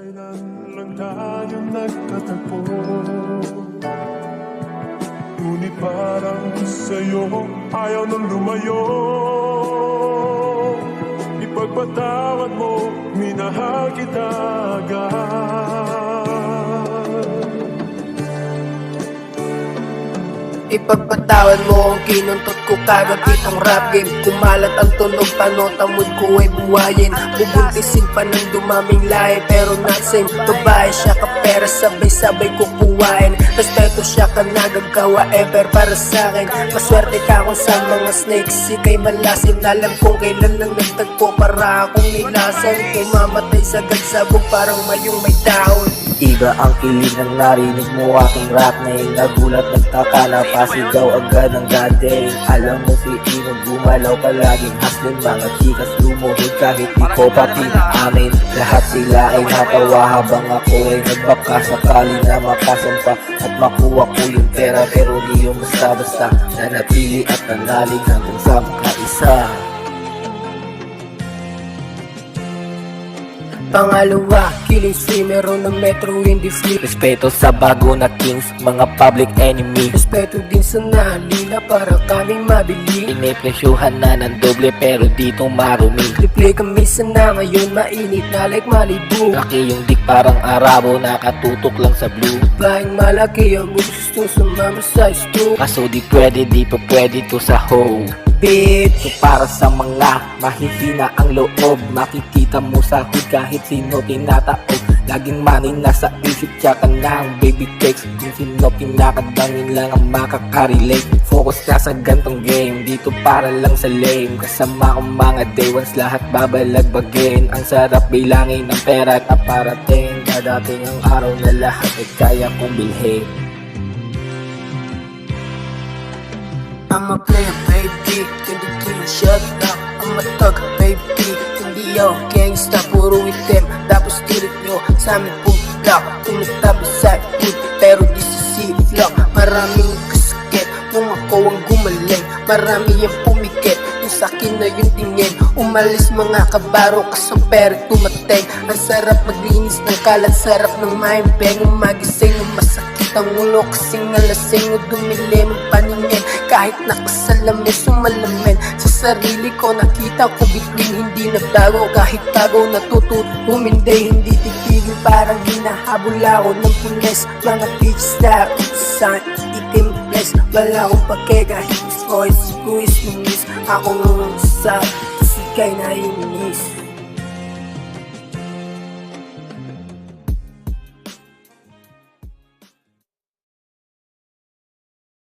Kailan lang tayo nagkatagpo, ngunit parang sa'yo ayaw nang lumayo. Ipagpatawad mo, minahal kita agad. Ipagpatawad mo ang kinuntot ko kagad itong rap game. Kumalat ang tunog, panota mood ko ay buhayin. Bubuntisin pa ng dumaming lahi, pero not same. Babae siya kapera, sabay-sabay ko kuwain. Respeto siya ka nagagawa ever para sa'kin. Maswerte ka kung sa mga snakes, ikay malasin. Alam kong kailan lang nagtagpo para akong nilasan. Ikay mamatay sa gagsabog parang mayong may dahon. Iba ang kilig ng narinig mo aking rap name. Nagulat, nagtaka, napasigaw agad ng goddamn. Alam mo si Ino, gumalaw palaging hustling. Mga chikas lumuhod kahit di ko pati amin. Lahat sila ay natawa habang ako ay nagbaka. Sakali na makasampa at makuha ko yung pera, pero di yung basta-basta. Nanatili at nanalig hanggang sa makaisa. Pangalawa, killing streamer on ng metro hindi free. Respeto sa bago na kings, mga public enemy. Respeto din sa nalila para kaming mabili. Inipresyuhan na ng doble pero dito marumi. Triple kami sana ngayon, mainit na like Malibu. Laki yung dik parang Arabo, nakatutok lang sa blue. Baing malaki ang gusto sumama sa sto. Kaso di pa pwede to sa hoe. Bitch, So para sa mga mahihina ang loob, makikita mo sa hood kahit sino tinataog. Laging maning nasa isip tsaka na ang baby cakes. Kung sino pinakadangin lang ang makakarelate. Focus ka sa gantong game, dito para lang sa lame. Kasama kong mga day ones, lahat babalagbagin. Ang sarap bilangin ng pera at aparating. Dadating ang araw na lahat ay kaya kong bilhin. I'm a player baby, hindi clean shut up. I'm a thug baby, hindi ako gangsta. Puro item, tapos tirit nyo sa amin putak. Tumitabi sa food, pero di sa C-vlog. Maraming kasakit, kung ako ang gumaling. Marami yung pumikit, yung sakin na yung tingin. Umalis mga kabaro, kasampere tumateng. Ang sarap maglinis ng kalat, sarap ng maimbeng. Umagising ng masakit ang ulo, kasing alasing o dumilim ang paningin. Kahit nakasalamin, sumalamin sa sarili ko, nakita ko bituin, hindi nagbago. Kahit bago natututo, humindi, hindi titigil. Parang hinahabol ako ng pulis. Mga bitch style, saan itim place. Wala akong pake kahit voice, kuis, numis. Ako nung sa sikay na inis.